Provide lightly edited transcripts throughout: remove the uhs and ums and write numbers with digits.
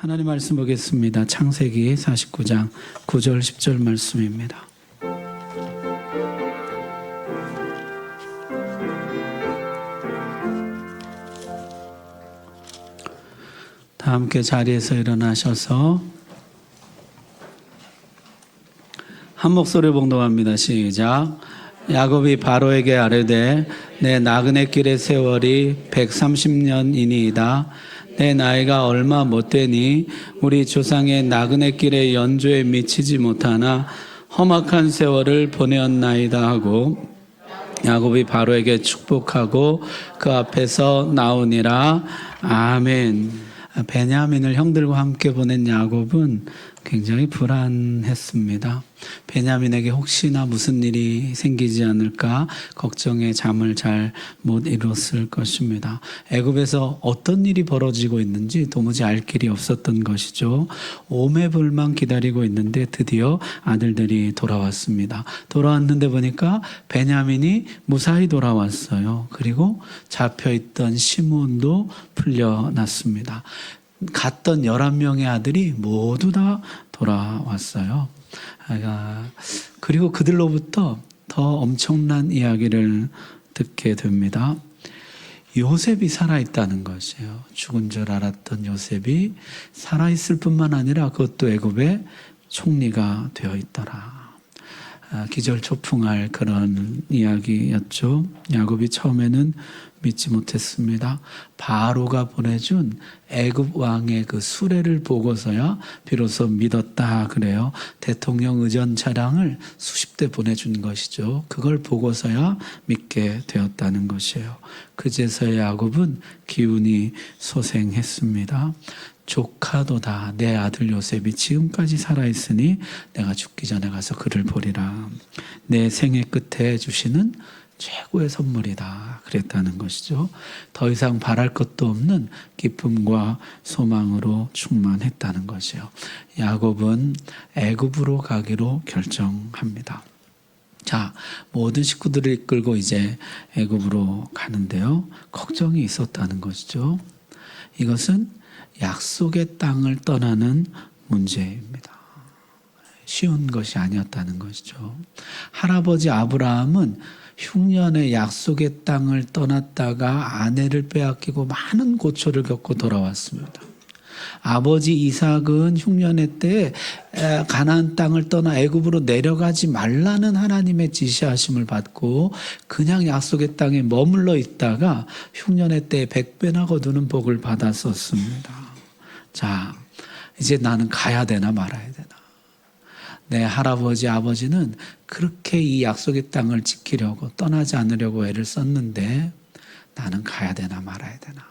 하나님 말씀 보겠습니다. 창세기 49장 9절 10절 말씀입니다. 다 함께 자리에서 일어나셔서 한 목소리 봉독합니다. 시작. 야곱이 바로에게 아뢰되 내 나그네 길의 세월이 130년이니이다. 내 나이가 얼마 못되니 우리 조상의 나그네 길의 연조에 미치지 못하나 험악한 세월을 보내었나이다 하고 야곱이 바로에게 축복하고 그 앞에서 나오니라. 아멘. 베냐민을 형들과 함께 보낸 야곱은 굉장히 불안했습니다. 베냐민에게 혹시나 무슨 일이 생기지 않을까 걱정에 잠을 잘 못 이뤘을 것입니다. 애굽에서 어떤 일이 벌어지고 있는지 도무지 알 길이 없었던 것이죠. 오매불만 기다리고 있는데 드디어 아들들이 돌아왔습니다. 돌아왔는데 보니까 베냐민이 무사히 돌아왔어요. 그리고 잡혀있던 시므온도 풀려났습니다. 갔던 11명의 아들이 모두 다 돌아왔어요. 그리고 그들로부터 더 엄청난 이야기를 듣게 됩니다. 요셉이 살아있다는 것이에요. 죽은 줄 알았던 요셉이 살아있을 뿐만 아니라 그것도 애굽의 총리가 되어 있더라. 기절초풍할 그런 이야기였죠. 야곱이 처음에는 믿지 못했습니다. 바로가 보내준 애굽 왕의 그 수레를 보고서야 비로소 믿었다 그래요. 대통령 의전 차량을 수십 대 보내준 것이죠. 그걸 보고서야 믿게 되었다는 것이에요. 그제서야 야곱은 기운이 소생했습니다. 조카도다. 내 아들 요셉이 지금까지 살아있으니 내가 죽기 전에 가서 그를 보리라. 내 생애 끝에 주시는 최고의 선물이다 그랬다는 것이죠. 더 이상 바랄 것도 없는 기쁨과 소망으로 충만했다는 것이에요. 야곱은 애굽으로 가기로 결정합니다. 자, 모든 식구들을 이끌고 이제 애굽으로 가는데요. 걱정이 있었다는 것이죠. 이것은 약속의 땅을 떠나는 문제입니다. 쉬운 것이 아니었다는 것이죠. 할아버지 아브라함은 흉년의 약속의 땅을 떠났다가 아내를 빼앗기고 많은 고초를 겪고 돌아왔습니다. 아버지 이삭은 흉년의 때에 가나안 땅을 떠나 애굽으로 내려가지 말라는 하나님의 지시하심을 받고 그냥 약속의 땅에 머물러 있다가 흉년의 때에 100배나 거두는 복을 받았었습니다. 자, 이제 나는 가야 되나 말아야 되나. 내 할아버지 아버지는 그렇게 이 약속의 땅을 지키려고 떠나지 않으려고 애를 썼는데 나는 가야 되나 말아야 되나.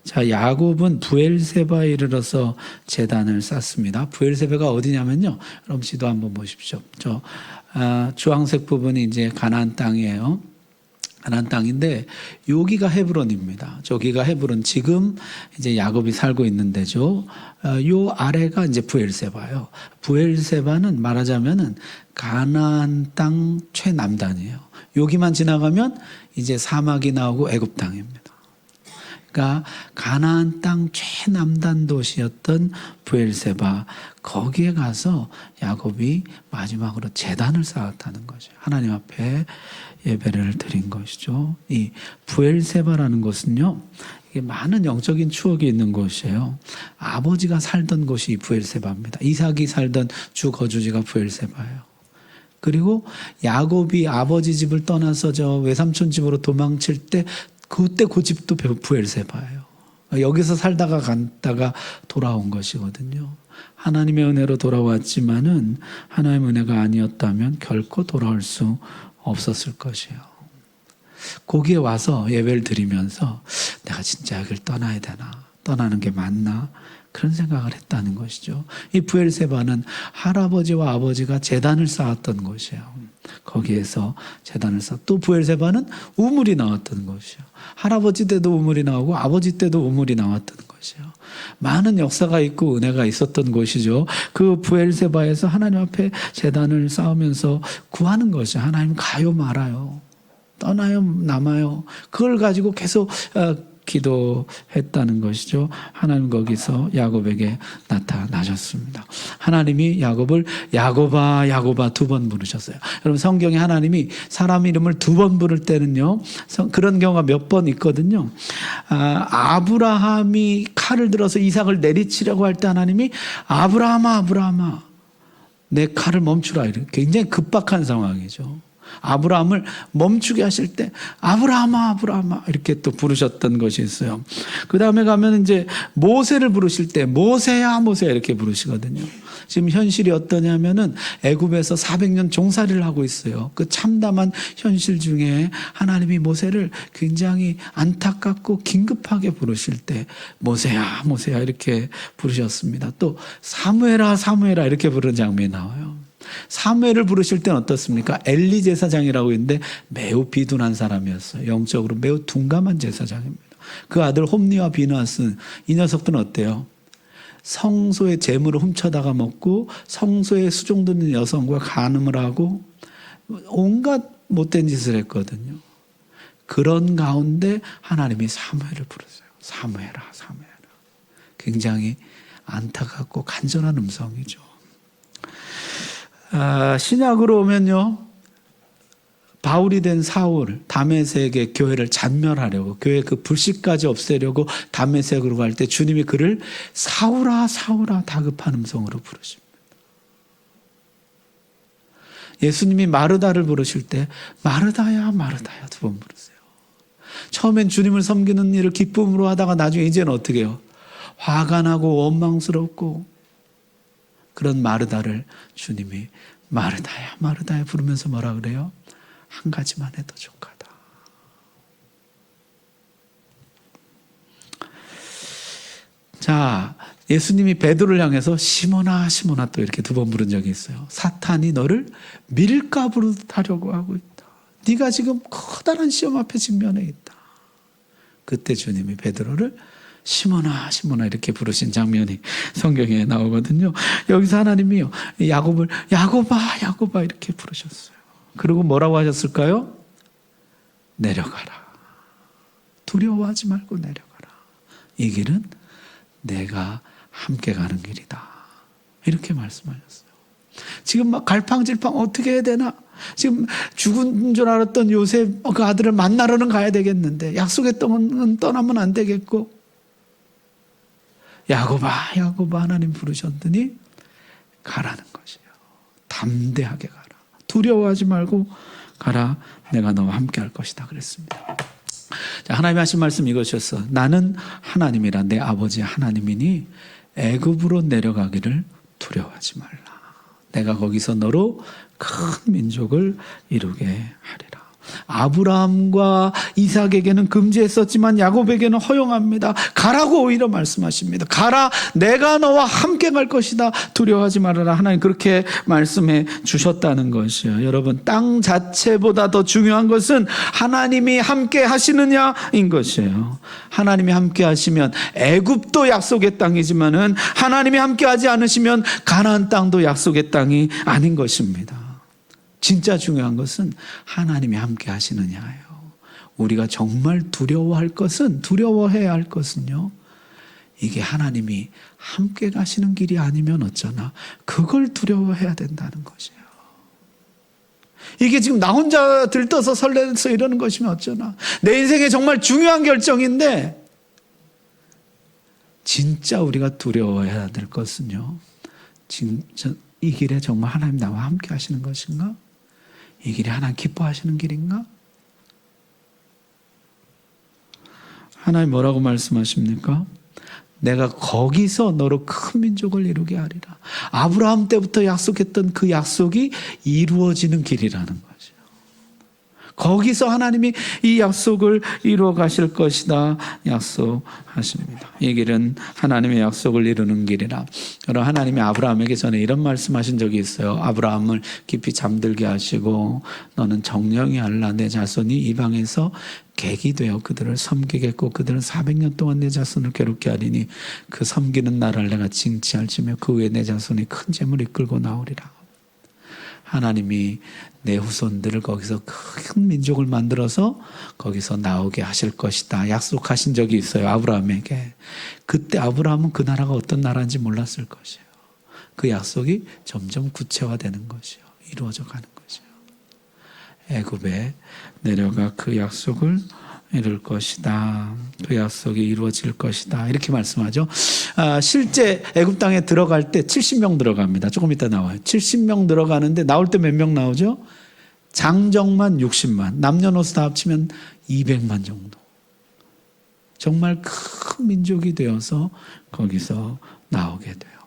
자, 야곱은 부엘세바에 이르러서 제단을 쌓습니다. 부엘세바가 어디냐면요. 여러분 지도 한번 보십시오. 주황색 부분이 이제 가나안 땅이에요. 가나안 땅인데 여기가 헤브론입니다. 저기가 헤브론, 지금 이제 야곱이 살고 있는 데죠. 요 아래가 이제 부엘세바예요. 부엘세바는 말하자면은 가나안 땅 최남단이에요. 여기만 지나가면 이제 사막이 나오고 애굽 땅입니다. 그러니까 가나안 땅 최남단 도시였던 부엘세바, 거기에 가서 야곱이 마지막으로 제단을 쌓았다는 거죠. 하나님 앞에 예배를 드린 것이죠. 이 부엘세바라는 곳은요, 이게 많은 영적인 추억이 있는 곳이에요. 아버지가 살던 곳이 부엘세바입니다. 이삭이 살던 주 거주지가 부엘세바예요. 그리고 야곱이 아버지 집을 떠나서 저 외삼촌 집으로 도망칠 때 그때 그 집도 부엘세바예요. 여기서 살다가 갔다가 돌아온 것이거든요. 하나님의 은혜로 돌아왔지만은 하나님의 은혜가 아니었다면 결코 돌아올 수 없었을 것이에요. 거기에 와서 예배를 드리면서 내가 진짜 여기를 떠나야 되나, 떠나는 게 맞나, 그런 생각을 했다는 것이죠. 이 부엘세바는 할아버지와 아버지가 제단을 쌓았던 곳이에요. 거기에서 제단을 쌓았고, 또 부엘세바는 우물이 나왔던 곳이에요. 할아버지 때도 우물이 나오고 아버지 때도 우물이 나왔던 곳이에요. 많은 역사가 있고 은혜가 있었던 곳이죠. 그 부엘세바에서 하나님 앞에 제단을 쌓으면서 구하는 것이, 하나님 가요 말아요, 떠나요 남아요, 그걸 가지고 계속 기도했다는 것이죠. 하나님 거기서 야곱에게 나타나셨습니다. 하나님이 야곱을 야곱아 야곱아 2번 부르셨어요. 여러분 성경에 하나님이 사람 이름을 2번 부를 때는요, 그런 경우가 몇 번 있거든요. 아브라함이 칼을 들어서 이삭을 내리치려고 할 때 하나님이 아브라함아 아브라함아 내 칼을 멈추라, 이렇게 굉장히 급박한 상황이죠. 아브라함을 멈추게 하실 때 아브라함아 아브라함아 이렇게 또 부르셨던 것이 있어요. 그 다음에 가면 이제 모세를 부르실 때 모세야 모세야 이렇게 부르시거든요. 지금 현실이 어떠냐면은 애굽에서 400년 종살이를 하고 있어요. 그 참담한 현실 중에 하나님이 모세를 굉장히 안타깝고 긴급하게 부르실 때 모세야 모세야 이렇게 부르셨습니다. 또 사무엘아 사무엘아 이렇게 부르는 장면이 나와요. 사무엘을 부르실 때는 어떻습니까? 엘리 제사장이라고 있는데 매우 비둔한 사람이었어요. 영적으로 매우 둔감한 제사장입니다. 그 아들 홈니와 비느하스, 이 녀석들은 어때요? 성소의 재물을 훔쳐다가 먹고 성소에 수종드는 여성과 간음을 하고 온갖 못된 짓을 했거든요. 그런 가운데 하나님이 사무엘을 부르세요. 사무엘아 사무엘아. 굉장히 안타깝고 간절한 음성이죠. 신약으로 오면요, 바울이 된 사울, 다메섹의 교회를 잔멸하려고, 교회 그 불씨까지 없애려고 다메섹으로 갈 때 주님이 그를 사울아 사울아 다급한 음성으로 부르십니다. 예수님이 마르다를 부르실 때 마르다야 마르다야 2번 부르세요. 처음엔 주님을 섬기는 일을 기쁨으로 하다가 나중에 이제는 어떻게 해요? 화가 나고 원망스럽고, 그런 마르다를 주님이 마르다야 마르다야 부르면서 뭐라 그래요? 한 가지만 해도 족하다. 자, 예수님이 베드로를 향해서 시몬아 시몬아 또 이렇게 2번 부른 적이 있어요. 사탄이 너를 밀가부르듯 하려고 하고 있다. 네가 지금 커다란 시험 앞에 직면해 있다. 그때 주님이 베드로를 시몬아 시몬아 이렇게 부르신 장면이 성경에 나오거든요. 여기서 하나님이요, 야곱을 야곱아 야곱아 이렇게 부르셨어요. 그리고 뭐라고 하셨을까요? 내려가라. 두려워하지 말고 내려가라. 이 길은 내가 함께 가는 길이다. 이렇게 말씀하셨어요. 지금 막 갈팡질팡 어떻게 해야 되나? 지금 죽은 줄 알았던 요셉 그 아들을 만나러는 가야 되겠는데, 약속의 땅은 떠나면 안 되겠고, 야곱아 야곱아 하나님 부르셨더니 가라는 것이에요. 담대하게 가라. 두려워하지 말고 가라. 내가 너와 함께 할 것이다 그랬습니다. 자, 하나님이 하신 말씀 이것이었어. 나는 하나님이라 내 아버지 하나님이니 애굽으로 내려가기를 두려워하지 말라. 내가 거기서 너로 큰 민족을 이루게 하리라. 아브라함과 이삭에게는 금지했었지만 야곱에게는 허용합니다. 가라고 오히려 말씀하십니다. 가라, 내가 너와 함께 갈 것이다. 두려워하지 말아라. 하나님 그렇게 말씀해 주셨다는 것이요. 여러분, 땅 자체보다 더 중요한 것은 하나님이 함께 하시느냐인 것이에요. 하나님이 함께 하시면 애굽도 약속의 땅이지만은 하나님이 함께 하지 않으시면 가나안 땅도 약속의 땅이 아닌 것입니다. 진짜 중요한 것은 하나님이 함께 하시느냐예요. 우리가 정말 두려워해야 할 것은요, 이게 하나님이 함께 가시는 길이 아니면 어쩌나, 그걸 두려워해야 된다는 것이에요. 이게 지금 나 혼자 들떠서 설레서 이러는 것이면 어쩌나, 내 인생에 정말 중요한 결정인데, 진짜 우리가 두려워해야 될 것은요, 진짜 이 길에 정말 하나님 나와 함께 하시는 것인가? 이 길이 하나님 기뻐하시는 길인가? 하나님 뭐라고 말씀하십니까? 내가 거기서 너로 큰 민족을 이루게 하리라. 아브라함 때부터 약속했던 그 약속이 이루어지는 길이라는 거죠. 거기서 하나님이 이 약속을 이루어 가실 것이다 약속하십니다. 이 길은 하나님의 약속을 이루는 길이라. 여러분, 하나님이 아브라함에게 전에 이런 말씀하신 적이 있어요. 아브라함을 깊이 잠들게 하시고 너는 정령이 알라. 내 자손이 이방에서 객이 되어 그들을 섬기겠고 그들은 400년 동안 내 자손을 괴롭게 하리니 그 섬기는 나라를 내가 징치할지며 그 후에 내 자손이 큰 재물을 이끌고 나오리라. 하나님이 내 후손들을 거기서 큰 민족을 만들어서 거기서 나오게 하실 것이다 약속하신 적이 있어요. 아브라함에게. 그때 아브라함은 그 나라가 어떤 나라인지 몰랐을 것이에요. 그 약속이 점점 구체화되는 것이요, 이루어져 가는 것이요. 애굽에 내려가 그 약속을 이룰 것이다. 그 약속이 이루어질 것이다. 이렇게 말씀하죠. 실제 애굽 땅에 들어갈 때 70명 들어갑니다. 조금 이따 나와요. 70명 들어가는데 나올 때 몇 명 나오죠? 장정만 60만, 남녀노소 다 합치면 200만 정도. 정말 큰 민족이 되어서 거기서 나오게 돼요.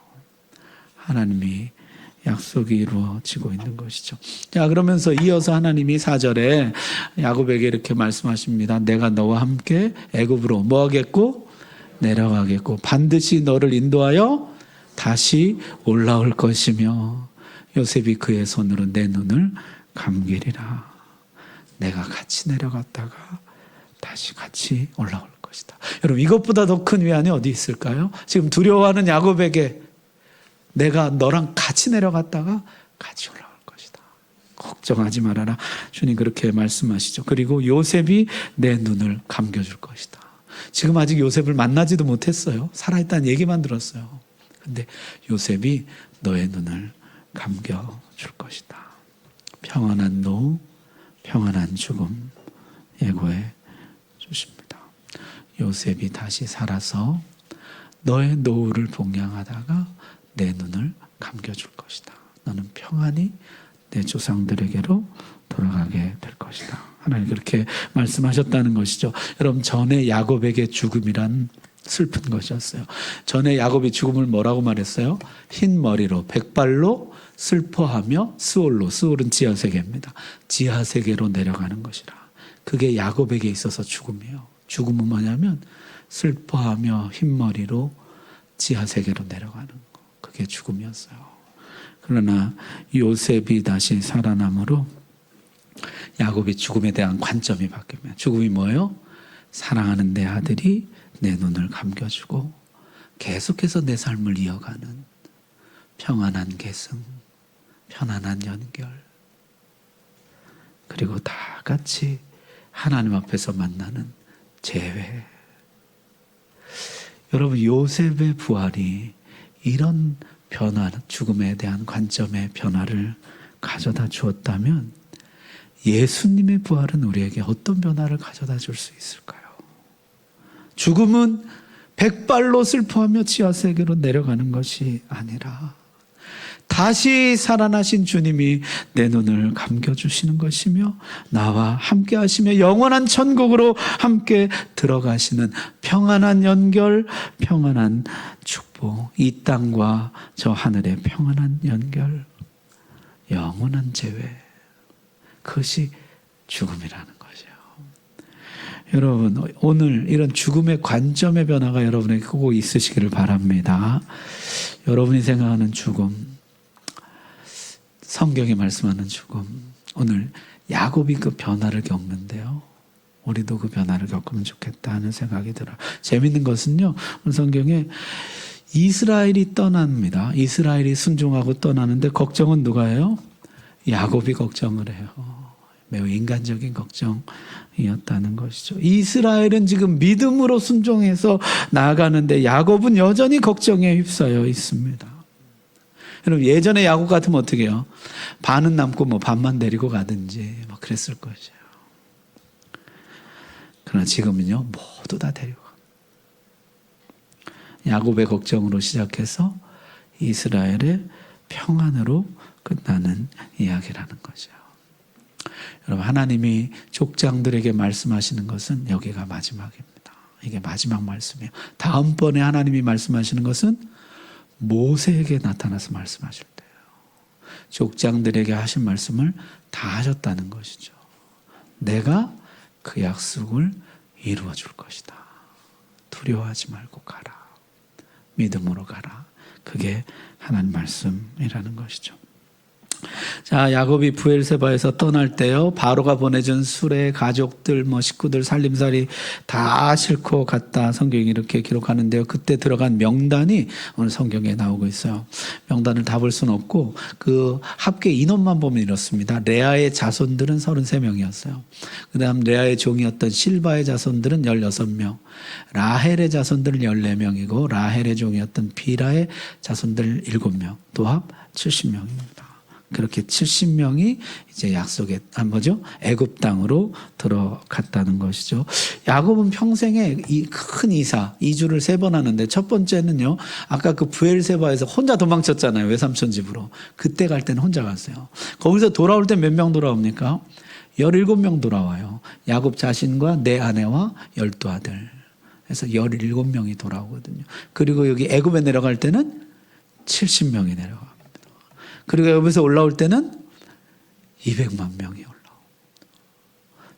하나님이 약속이 이루어지고 있는 것이죠. 자, 그러면서 이어서 하나님이 4절에 야곱에게 이렇게 말씀하십니다. 내가 너와 함께 애굽으로 뭐 하겠고? 내려가겠고 반드시 너를 인도하여 다시 올라올 것이며 요셉이 그의 손으로 내 눈을 감기리라. 내가 같이 내려갔다가 다시 같이 올라올 것이다. 여러분, 이것보다 더 큰 위안이 어디 있을까요? 지금 두려워하는 야곱에게 내가 너랑 같이 내려갔다가 같이 올라올 것이다. 걱정하지 말아라. 주님 그렇게 말씀하시죠. 그리고 요셉이 내 눈을 감겨줄 것이다. 지금 아직 요셉을 만나지도 못했어요. 살아있다는 얘기만 들었어요. 근데 요셉이 너의 눈을 감겨줄 것이다. 평안한 노후, 평안한 죽음 예고해 주십니다. 요셉이 다시 살아서 너의 노후를 봉양하다가 내 눈을 감겨줄 것이다. 너는 평안히 내 조상들에게로 돌아가게 될 것이다. 하나님 그렇게 말씀하셨다는 것이죠. 여러분, 전에 야곱에게 죽음이란 슬픈 것이었어요. 전에 야곱이 죽음을 뭐라고 말했어요? 흰 머리로 백발로 슬퍼하며 스올로, 스올은 지하세계입니다. 지하세계로 내려가는 것이라. 그게 야곱에게 있어서 죽음이에요. 죽음은 뭐냐면 슬퍼하며 흰 머리로 지하세계로 내려가는 거. 그게 죽음이었어요. 그러나 요셉이 다시 살아남으로 야곱이 죽음에 대한 관점이 바뀝니다. 죽음이 뭐예요? 사랑하는 내 아들이 내 눈을 감겨주고 계속해서 내 삶을 이어가는 평안한 계승, 편안한 연결, 그리고 다 같이 하나님 앞에서 만나는 재회. 여러분, 요셉의 부활이 이런 변화, 죽음에 대한 관점의 변화를 가져다 주었다면 예수님의 부활은 우리에게 어떤 변화를 가져다 줄 수 있을까요? 죽음은 백발로 슬퍼하며 지하세계로 내려가는 것이 아니라 다시 살아나신 주님이 내 눈을 감겨주시는 것이며 나와 함께 하시며 영원한 천국으로 함께 들어가시는 평안한 연결, 평안한 축복, 이 땅과 저 하늘의 평안한 연결, 영원한 재회, 그것이 죽음이라는 거죠. 여러분, 오늘 이런 죽음의 관점의 변화가 여러분에게 꼭 있으시기를 바랍니다. 여러분이 생각하는 죽음, 성경이 말씀하는 죽음, 오늘 야곱이 그 변화를 겪는데요. 우리도 그 변화를 겪으면 좋겠다 하는 생각이 들어요. 재밌는 것은요, 오늘 성경에 이스라엘이 떠납니다. 이스라엘이 순종하고 떠나는데 걱정은 누가 해요? 야곱이 걱정을 해요. 매우 인간적인 걱정이었다는 것이죠. 이스라엘은 지금 믿음으로 순종해서 나아가는데 야곱은 여전히 걱정에 휩싸여 있습니다. 여러분, 예전에 야곱 같으면 어떻게 해요? 반은 남고 뭐 반만 데리고 가든지 뭐 그랬을 것이에요. 그러나 지금은요, 모두 다 데리고 가. 야곱의 걱정으로 시작해서 이스라엘의 평안으로 끝나는 이야기라는 거죠. 여러분, 하나님이 족장들에게 말씀하시는 것은 여기가 마지막입니다. 이게 마지막 말씀이에요. 다음번에 하나님이 말씀하시는 것은 모세에게 나타나서 말씀하실 때예요. 족장들에게 하신 말씀을 다 하셨다는 것이죠. 내가 그 약속을 이루어 줄 것이다. 두려워하지 말고 가라. 믿음으로 가라. 그게 하나님 말씀이라는 것이죠. 자, 야곱이 브엘세바에서 떠날 때요, 바로가 보내준 수레, 가족들, 식구들, 살림살이 다 싣고 갔다. 성경이 이렇게 기록하는데요. 그때 들어간 명단이 오늘 성경에 나오고 있어요. 명단을 다 볼 수는 없고, 그 합계 인원만 보면 이렇습니다. 레아의 자손들은 33명이었어요. 그 다음 레아의 종이었던 실바의 자손들은 16명, 라헬의 자손들은 14명이고, 라헬의 종이었던 비라의 자손들 7명, 도합 70명입니다. 그렇게 70명이 이제 약속의 애굽 땅으로 들어갔다는 것이죠. 야곱은 평생에 이 큰 이주를 3번 하는데, 첫 번째는요, 아까 그 브엘세바에서 혼자 도망쳤잖아요. 외삼촌 집으로. 그때 갈 때는 혼자 갔어요. 거기서 돌아올 때 몇 명 돌아옵니까? 17명 돌아와요. 야곱 자신과 내 아내와 12아들. 그래서 17명이 돌아오거든요. 그리고 여기 애굽에 내려갈 때는 70명이 내려갑니다. 그리고 여기서 올라올 때는 200만 명이 올라오고,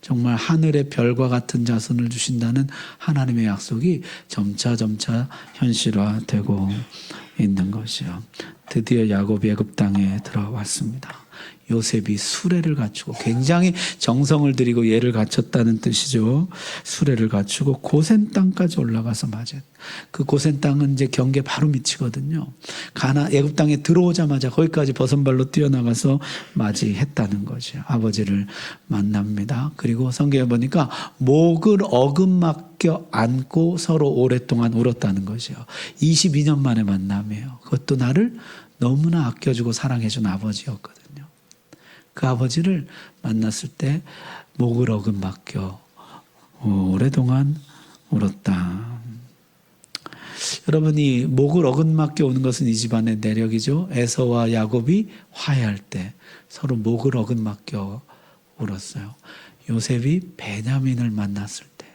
정말 하늘의 별과 같은 자손을 주신다는 하나님의 약속이 점차 현실화되고 있는 것이요. 드디어 야곱이 애굽 땅에 들어왔습니다. 요셉이 수레를 갖추고, 굉장히 정성을 들이고 예를 갖췄다는 뜻이죠. 수레를 갖추고 고센 땅까지 올라가서 맞은, 그 고센 땅은 이제 경계 바로 밑이거든요. 애굽 땅에 들어오자마자 거기까지 버선발로 뛰어나가서 맞이했다는 것이에요. 아버지를 만납니다. 그리고 성경에 보니까 목을 어금맞겨 안고 서로 오랫동안 울었다는 것이에요. 22년 만에 만남이에요. 그것도 나를 너무나 아껴주고 사랑해준 아버지였거든요. 그 아버지를 만났을 때 목을 어금맞겨 오랫동안 울었다. 여러분이 목을 어긋맞게 오는 것은 이 집안의 내력이죠. 에서와 야곱이 화해할 때 서로 목을 어긋맞겨 울었어요. 요셉이 베냐민을 만났을 때,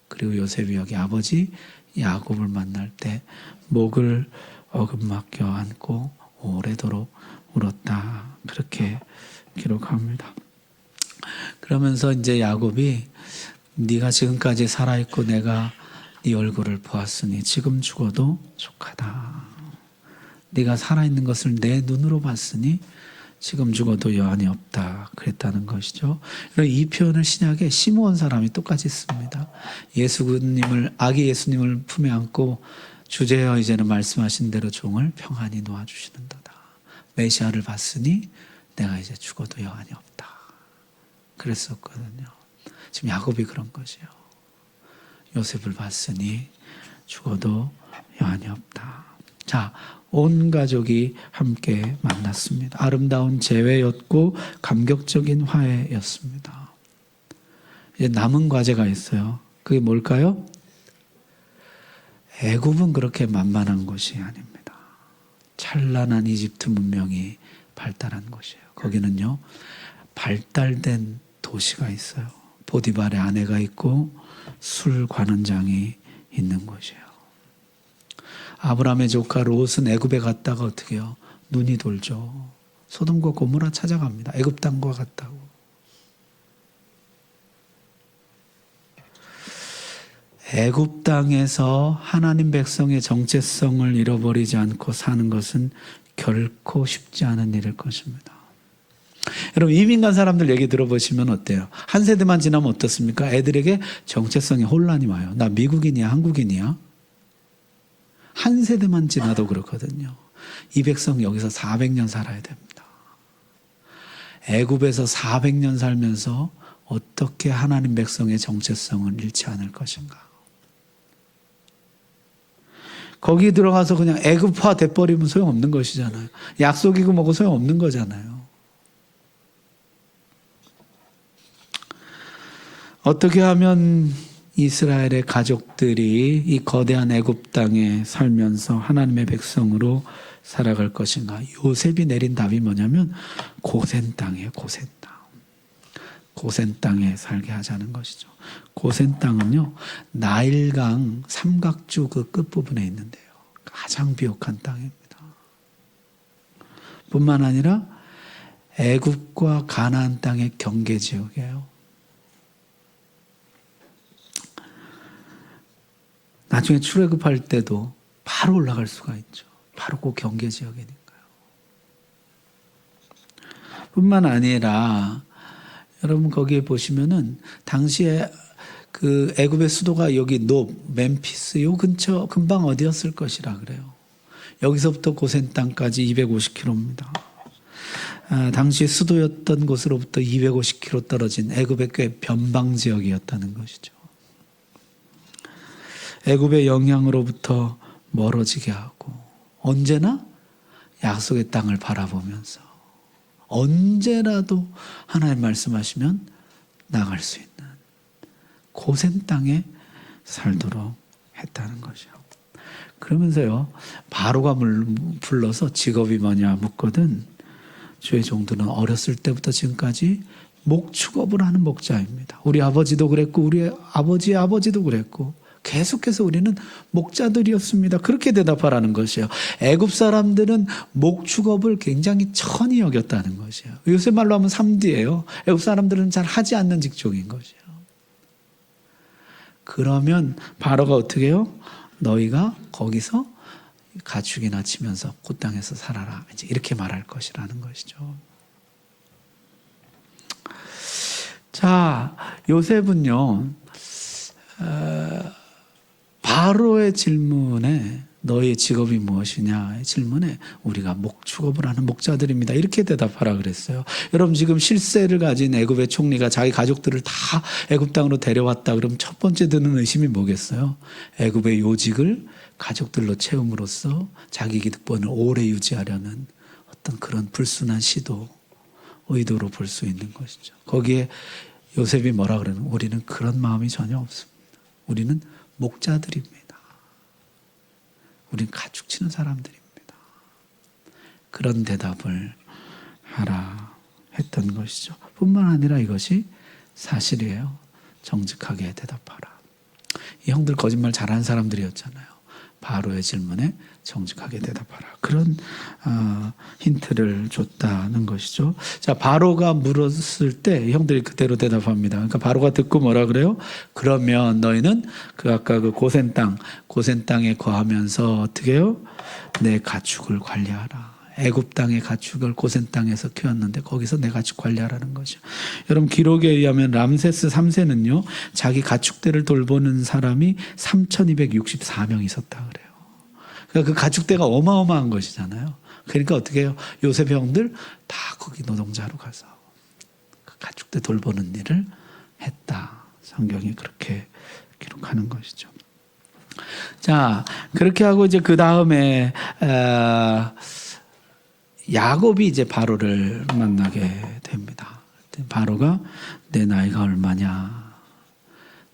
그리고 요셉이 여기 아버지 야곱을 만날 때 목을 어긋맞겨 안고 오래도록 울었다. 그렇게 기록합니다. 그러면서 이제 야곱이, 네가 지금까지 살아있고 내가 네 얼굴을 보았으니 지금 죽어도 족하다. 네가 살아있는 것을 내 눈으로 봤으니 지금 죽어도 여한이 없다. 그랬다는 것이죠. 이 표현을 신약에 시므온 사람이 똑같이 씁니다. 아기 예수님을 품에 안고 주제여 이제는 말씀하신 대로 종을 평안히 놓아주시는도다. 메시아를 봤으니 내가 이제 죽어도 여한이 없다. 그랬었거든요. 지금 야곱이 그런 것이에요. 요셉을 봤으니 죽어도 여한이 없다. 자, 온 가족이 함께 만났습니다. 아름다운 재회였고 감격적인 화해였습니다. 이제 남은 과제가 있어요. 그게 뭘까요? 애굽은 그렇게 만만한 곳이 아닙니다. 찬란한 이집트 문명이 발달한 곳이에요. 거기는요, 발달된 도시가 있어요. 보디발의 아내가 있고 술 관원장이 있는 곳이에요. 아브라함의 조카 롯은 애굽에 갔다가 어떻게 해요? 눈이 돌죠. 소돔과 고모라 찾아갑니다. 애굽 땅과 같다고. 애굽 땅에서 하나님 백성의 정체성을 잃어버리지 않고 사는 것은 결코 쉽지 않은 일일 것입니다. 여러분, 이민 간 사람들 얘기 들어보시면 어때요? 한 세대만 지나면 어떻습니까? 애들에게 정체성에 혼란이 와요. 나 미국인이야, 한국인이야? 한 세대만 지나도 그렇거든요. 이 백성 여기서 400년 살아야 됩니다. 애굽에서 400년 살면서 어떻게 하나님 백성의 정체성을 잃지 않을 것인가? 거기 들어가서 그냥 애굽화 돼버리면 소용없는 것이잖아요. 약속이고 뭐고 소용없는 거잖아요. 어떻게 하면 이스라엘의 가족들이 이 거대한 애굽 땅에 살면서 하나님의 백성으로 살아갈 것인가? 요셉이 내린 답이 뭐냐면 고센 땅이에요. 고센 땅. 고센 땅에 살게 하자는 것이죠. 고센 땅은요, 나일강 삼각주 그 끝부분에 있는데요. 가장 비옥한 땅입니다. 뿐만 아니라 애굽과 가나안 땅의 경계 지역이에요. 나중에 출애굽할 때도 바로 올라갈 수가 있죠. 바로 그 경계 지역이니까요. 뿐만 아니라 여러분 거기에 보시면은 당시에 그 애굽의 수도가 여기 멤피스 요 근처 금방 어디였을 것이라 그래요. 여기서부터 고센 땅까지 250km입니다. 당시 수도였던 곳으로부터 250km 떨어진 애굽의 꽤 변방 지역이었다는 것이죠. 애굽의 영향으로부터 멀어지게 하고 언제나 약속의 땅을 바라보면서 언제라도 하나님 말씀하시면 나갈 수 있는 고센 땅에 살도록 했다는 것이요. 그러면서요, 바로가 불러서 직업이 뭐냐 묻거든 주의 종들은 어렸을 때부터 지금까지 목축업을 하는 목자입니다. 우리 아버지도 그랬고 우리 아버지의 아버지도 그랬고 계속해서 우리는 목자들이었습니다. 그렇게 대답하라는 것이에요. 애굽 사람들은 목축업을 굉장히 천히 여겼다는 것이에요. 요새 말로 하면 3D예요. 애굽 사람들은 잘 하지 않는 직종인 것이에요. 그러면 바로가 어떻게 해요? 너희가 거기서 가축이나 치면서 그 땅에서 살아라. 이제 이렇게 말할 것이라는 것이죠. 자, 요셉은요, 바로의 질문에 너의 직업이 무엇이냐의 질문에 우리가 목축업을 하는 목자들입니다. 이렇게 대답하라 그랬어요. 여러분 지금 실세를 가진 애굽의 총리가 자기 가족들을 다 애굽 땅으로 데려왔다. 그럼 첫 번째 드는 의심이 뭐겠어요? 애굽의 요직을 가족들로 채움으로써 자기 기득권을 오래 유지하려는 어떤 그런 불순한 시도, 의도로 볼 수 있는 것이죠. 거기에 요셉이 뭐라 그러는? 우리는 그런 마음이 전혀 없습니다. 우리는 목자들입니다. 우린 가축 치는 사람들입니다. 그런 대답을 하라 했던 것이죠. 뿐만 아니라 이것이 사실이에요. 정직하게 대답하라. 이 형들 거짓말 잘하는 사람들이었잖아요. 바로의 질문에 정직하게 대답하라. 그런 힌트를 줬다는 것이죠. 자, 바로가 물었을 때 형들이 그대로 대답합니다. 그러니까 바로가 듣고 뭐라 그래요? 그러면 너희는 아까 그 고센 땅에 거하면서 어떻게 해요? 내 가축을 관리하라. 애굽 땅의 가축을 고센 땅에서 키웠는데 거기서 내 가축 관리하라는 것이죠. 여러분 기록에 의하면 람세스 3세는요. 자기 가축들을 돌보는 사람이 3,264명 있었다 그래요. 그러니까 그 가축대가 어마어마한 것이잖아요. 그러니까 어떻게 해요? 요셉 형들 다 거기 노동자로 가서 그 가축대 돌보는 일을 했다. 성경이 그렇게 기록하는 것이죠. 자, 그렇게 하고 이제 그 다음에 야곱이 이제 바로를 만나게 됩니다. 바로가 내 나이가 얼마냐?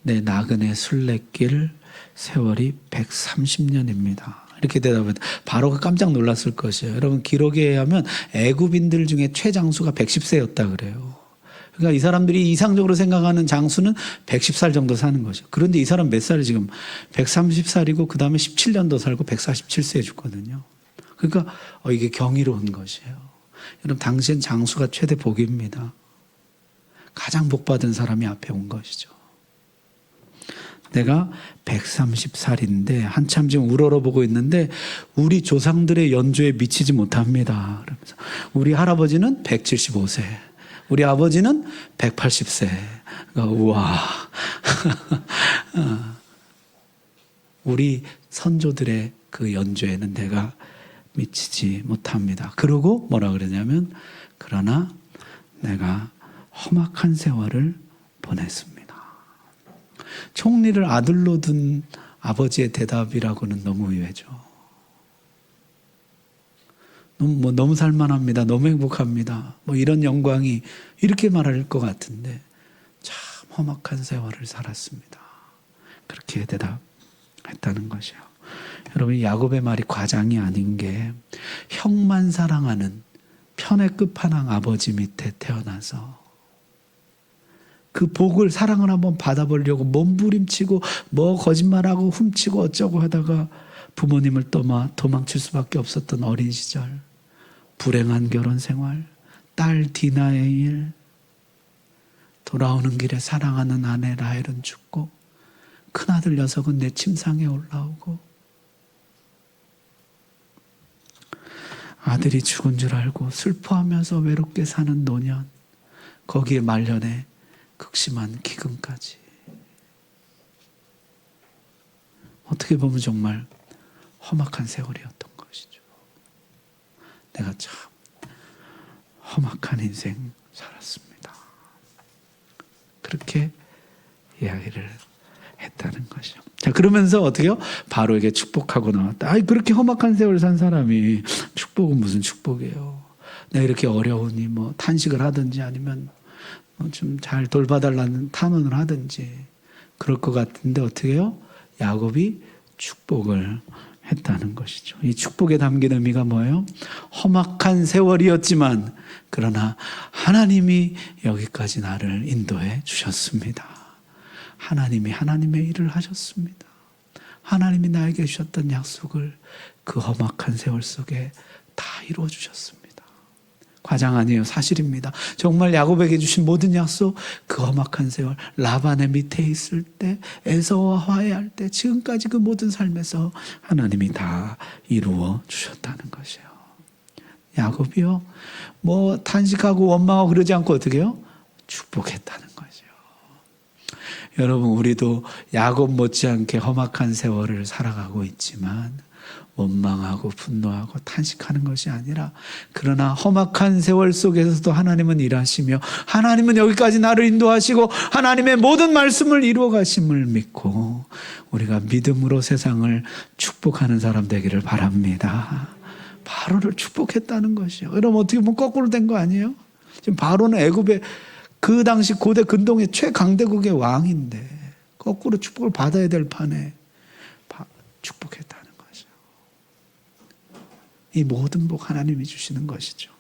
내 나그네 순례길 세월이 130년입니다. 이렇게 대답을 바로가 깜짝 놀랐을 것이에요. 여러분 기록에 의하면 애굽인들 중에 최장수가 110세였다 그래요. 그러니까 이 사람들이 이상적으로 생각하는 장수는 110살 정도 사는 거죠. 그런데 이 사람 몇 살이 지금 130살이고 그 다음에 17년 더 살고 147세에 죽거든요. 그러니까 이게 경이로운 것이에요. 여러분 당시엔 장수가 최대 복입니다. 가장 복받은 사람이 앞에 온 것이죠. 내가 130살인데 한참 지금 우러러보고 있는데 우리 조상들의 연조에 미치지 못합니다. 그러면서 우리 할아버지는 175세, 우리 아버지는 180세. 그러니까 우와. 우리 선조들의 그 연조에는 내가 미치지 못합니다. 그러고 뭐라 그러냐면 그러나 내가 험악한 세월을 보냈습니다. 총리를 아들로 둔 아버지의 대답이라고는 너무 의외죠. 너무 살만합니다. 너무 행복합니다. 이런 영광이 이렇게 말할 것 같은데 참 험악한 세월을 살았습니다. 그렇게 대답했다는 것이요. 여러분 야곱의 말이 과장이 아닌 게 형만 사랑하는 편의 끝판왕 아버지 밑에 태어나서 그 복을 사랑을 한번 받아보려고 몸부림치고 거짓말하고 훔치고 어쩌고 하다가 부모님을 도망칠 수밖에 없었던 어린 시절, 불행한 결혼 생활, 딸 디나의 일, 돌아오는 길에 사랑하는 아내 라헬은 죽고 큰아들 녀석은 내 침상에 올라오고 아들이 죽은 줄 알고 슬퍼하면서 외롭게 사는 노년, 거기에 말년에 극심한 기근까지. 어떻게 보면 정말 험악한 세월이었던 것이죠. 내가 참 험악한 인생 살았습니다. 그렇게 이야기를 했다는 것이죠. 자, 그러면서 어떻게요? 바로에게 축복하고 나왔다. 아이, 그렇게 험악한 세월 산 사람이 축복은 무슨 축복이에요? 내가 이렇게 어려우니 뭐 탄식을 하든지 아니면 좀 잘 돌봐달라는 탄원을 하든지 그럴 것 같은데 어떻게 해요? 야곱이 축복을 했다는 것이죠. 이 축복에 담긴 의미가 뭐예요? 험악한 세월이었지만 그러나 하나님이 여기까지 나를 인도해 주셨습니다. 하나님이 하나님의 일을 하셨습니다. 하나님이 나에게 주셨던 약속을 그 험악한 세월 속에 다 이루어 주셨습니다. 과장 아니에요. 사실입니다. 정말 야곱에게 주신 모든 약속, 그 험악한 세월, 라반의 밑에 있을 때, 에서와 화해할 때, 지금까지 그 모든 삶에서 하나님이 다 이루어 주셨다는 것이에요. 야곱이요, 뭐 탄식하고 원망하고 그러지 않고 어떻게 해요? 축복했다는 거죠. 여러분, 우리도 야곱 못지않게 험악한 세월을 살아가고 있지만 원망하고 분노하고 탄식하는 것이 아니라 그러나 험악한 세월 속에서도 하나님은 일하시며 하나님은 여기까지 나를 인도하시고 하나님의 모든 말씀을 이루어 가심을 믿고 우리가 믿음으로 세상을 축복하는 사람 되기를 바랍니다. 바로를 축복했다는 것이요. 여러분, 어떻게 보면 거꾸로 된 거 아니에요? 지금 바로는 애굽의 그 당시 고대 근동의 최강대국의 왕인데 거꾸로 축복을 받아야 될 판에 축복했다는 거죠. 이 모든 복 하나님이 주시는 것이죠.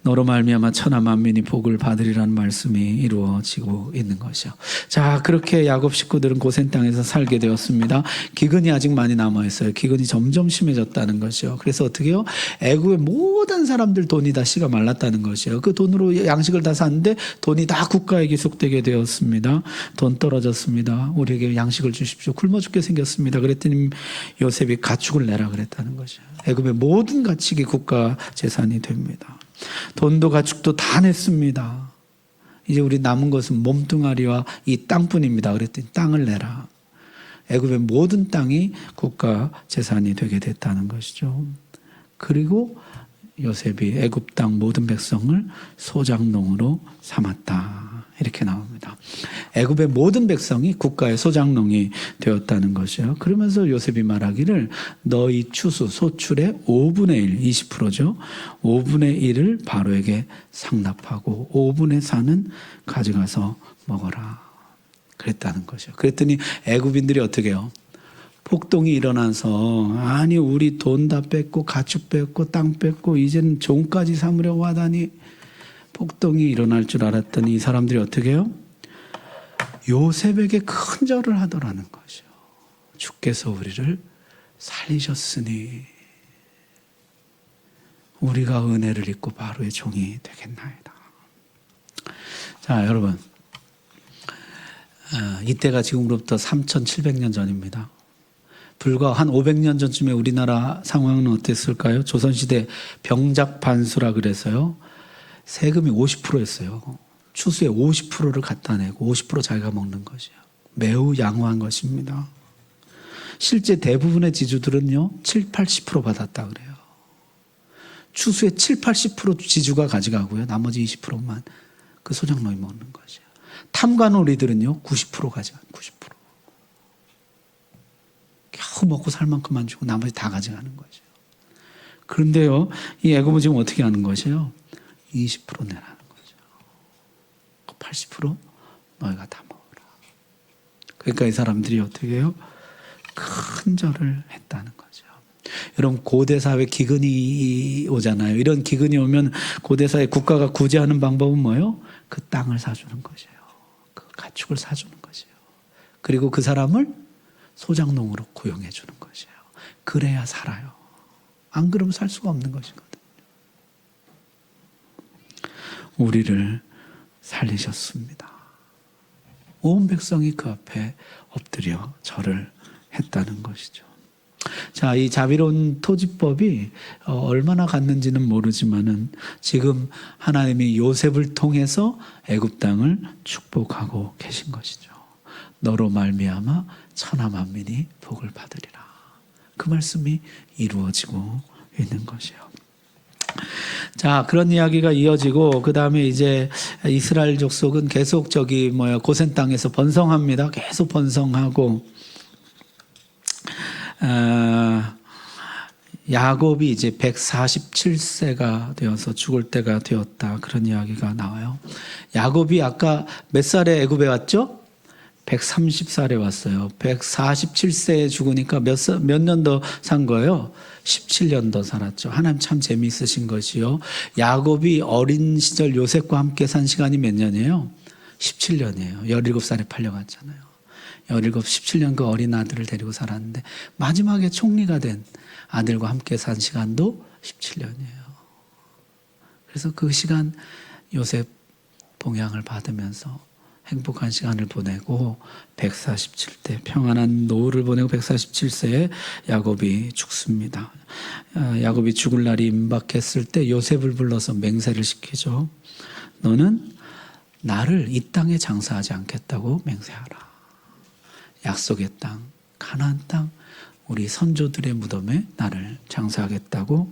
너로 말미암아 천하 만민이 복을 받으리라는 말씀이 이루어지고 있는 것이요. 자, 그렇게 야곱 식구들은 고센 땅에서 살게 되었습니다. 기근이 아직 많이 남아 있어요. 기근이 점점 심해졌다는 것이요. 그래서 어떻게 해요? 애굽의 모든 사람들 돈이 다 씨가 말랐다는 것이에요. 그 돈으로 양식을 다 샀는데 돈이 다 국가에 기속되게 되었습니다. 돈 떨어졌습니다. 우리에게 양식을 주십시오. 굶어 죽게 생겼습니다. 그랬더니 요셉이 가축을 내라 그랬다는 것이에요. 애굽의 모든 가축이 국가 재산이 됩니다. 돈도 가축도 다 냈습니다. 이제 우리 남은 것은 몸뚱아리와 이 땅뿐입니다. 그랬더니 땅을 내라. 애굽의 모든 땅이 국가 재산이 되게 됐다는 것이죠. 그리고 요셉이 애굽 땅 모든 백성을 소장농으로 삼았다. 이렇게 나옵니다. 애굽의 모든 백성이 국가의 소장농이 되었다는 것이요. 그러면서 요셉이 말하기를 너희 추수 소출의 5분의 1, 20%죠. 5분의 1을 바로에게 상납하고 5분의 4는 가져가서 먹어라. 그랬다는 것이요. 그랬더니 애굽인들이 어떻게 해요? 폭동이 일어나서 아니 우리 돈 다 뺏고 가축 뺏고 땅 뺏고 이제는 종까지 삼으려고 하다니 폭동이 일어날 줄 알았더니 이 사람들이 어떻게 해요? 요셉에게 큰 절을 하더라는 것이요. 주께서 우리를 살리셨으니 우리가 은혜를 입고 바로의 종이 되겠나이다. 자, 여러분, 이때가 지금으로부터 3,700년 전입니다. 불과 한 500년 전쯤에 우리나라 상황은 어땠을까요? 조선시대 병작반수라 그래서요. 세금이 50%였어요. 추수의 50%를 갖다 내고 50% 자기가 먹는 것이에요. 매우 양호한 것입니다. 실제 대부분의 지주들은요. 7, 80% 받았다 그래요. 추수의 7, 80% 지주가 가져가고요. 나머지 20%만 그 소장농이 먹는 것이에요. 탐관오리들은요. 90% 가져가요. 90%. 겨우 먹고 살 만큼만 주고 나머지 다 가져가는 거죠. 그런데요. 이 애굽은 지금 어떻게 하는 것이에요? 20% 내라는 거죠. 80% 너희가 다 먹어라. 그러니까 이 사람들이 어떻게 해요? 큰 절을 했다는 거죠. 여러분, 고대사회 기근이 오잖아요. 이런 기근이 오면 고대사회 국가가 구제하는 방법은 뭐예요? 그 땅을 사주는 것이에요. 그 가축을 사주는 것이에요. 그리고 그 사람을 소장농으로 고용해 주는 것이에요. 그래야 살아요. 안 그러면 살 수가 없는 것이거든요. 우리를 살리셨습니다. 온 백성이 그 앞에 엎드려 절을 했다는 것이죠. 자, 이 자비로운 토지법이 얼마나 갔는지는 모르지만은 지금 하나님이 요셉을 통해서 애굽 땅을 축복하고 계신 것이죠. 너로 말미암아 천하 만민이 복을 받으리라. 그 말씀이 이루어지고 있는 것이요. 자, 그런 이야기가 이어지고 그 다음에 이제 이스라엘 족속은 계속 고센 땅에서 번성합니다. 계속 번성하고 야곱이 이제 147세가 되어서 죽을 때가 되었다. 그런 이야기가 나와요. 야곱이 아까 몇 살에 애굽에 왔죠? 130살에 왔어요. 147세에 죽으니까 몇 년 더 산 거예요? 17년 더 살았죠. 하나님 참 재미있으신 것이요. 야곱이 어린 시절 요셉과 함께 산 시간이 몇 년이에요? 17년이에요. 17살에 팔려갔잖아요. 17년 그 어린 아들을 데리고 살았는데 마지막에 총리가 된 아들과 함께 산 시간도 17년이에요. 그래서 그 시간 요셉 봉양을 받으면서 행복한 시간을 보내고 147대 평안한 노후를 보내고 147세에 야곱이 죽습니다. 야곱이 죽을 날이 임박했을 때 요셉을 불러서 맹세를 시키죠. 너는 나를 이 땅에 장사하지 않겠다고 맹세하라. 약속의 땅, 가나안 땅, 우리 선조들의 무덤에 나를 장사하겠다고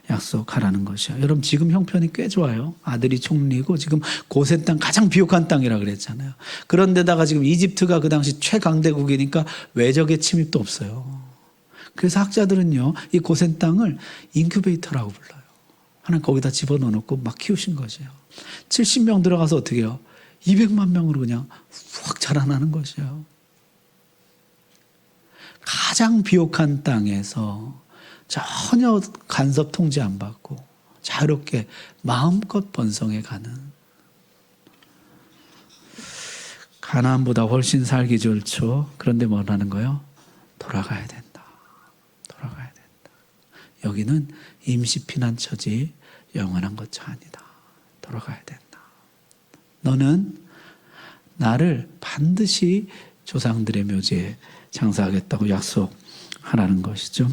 약속하라는 것이요. 여러분 지금 형편이 꽤 좋아요. 아들이 총리고 지금 고센 땅 가장 비옥한 땅이라 그랬잖아요. 그런데다가 지금 이집트가 그 당시 최강대국이니까 외적의 침입도 없어요. 그래서 학자들은요, 이 고센 땅을 인큐베이터라고 불러요. 하나님 거기다 집어넣어 놓고 막 키우신 것이에요. 70명 들어가서 어떻게 해요? 200만 명으로 그냥 확 자라나는 것이에요. 가장 비옥한 땅에서 전혀 간섭 통제 안 받고 자유롭게 마음껏 번성해 가는, 가나안보다 훨씬 살기 좋죠. 그런데 뭐라는 거예요? 돌아가야 된다. 돌아가야 된다. 여기는 임시 피난처지 영원한 거처 아니다. 돌아가야 된다. 너는 나를 반드시 조상들의 묘지에 장사하겠다고 약속하라는 것이죠.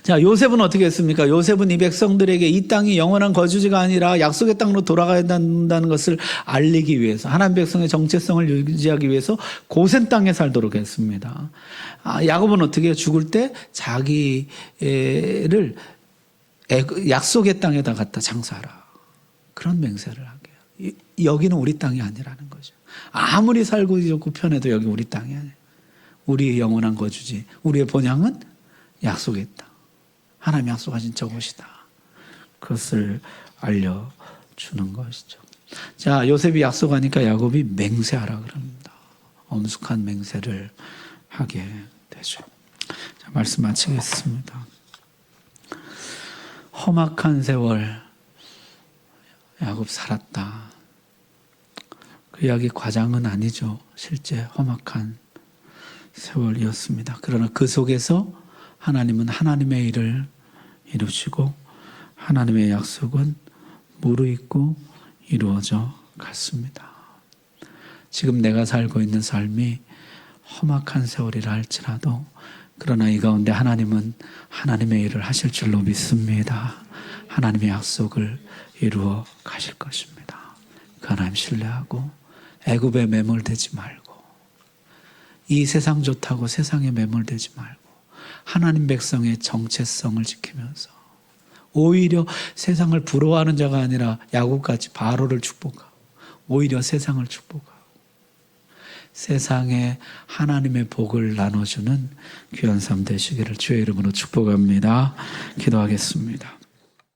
자, 요셉은 어떻게 했습니까? 요셉은 이 백성들에게 이 땅이 영원한 거주지가 아니라 약속의 땅으로 돌아가야 된다는 것을 알리기 위해서, 하나님 백성의 정체성을 유지하기 위해서 고센 땅에 살도록 했습니다. 야곱은 어떻게 해요? 죽을 때 자기를 약속의 땅에다 갖다 장사하라. 그런 맹세를 하게 해요. 여기는 우리 땅이 아니라는 거죠. 아무리 살고 좋고 편해도 여기 우리 땅이 아니에요. 우리의 영원한 거주지, 우리의 본향은 약속의 땅, 하나님 약속하신 저곳이다. 그것을 알려주는 것이죠. 자, 요셉이 약속하니까 야곱이 맹세하라 그럽니다. 엄숙한 맹세를 하게 되죠. 자, 말씀 마치겠습니다. 험악한 세월 야곱 살았다. 그 이야기 과장은 아니죠. 실제 험악한 세월이었습니다. 그러나 그 속에서 하나님은 하나님의 일을 이루시고 하나님의 약속은 무르익고 이루어져 갔습니다. 지금 내가 살고 있는 삶이 험악한 세월이라 할지라도 그러나 이 가운데 하나님은 하나님의 일을 하실 줄로 믿습니다. 하나님의 약속을 이루어 가실 것입니다. 그 하나님 신뢰하고 애굽에 매몰되지 말고 이 세상 좋다고 세상에 매몰되지 말고 하나님 백성의 정체성을 지키면서 오히려 세상을 부러워하는 자가 아니라 야곱같이 바로를 축복하고 오히려 세상을 축복하고 세상에 하나님의 복을 나눠주는 귀한 삶 되시기를 주의 이름으로 축복합니다. 기도하겠습니다.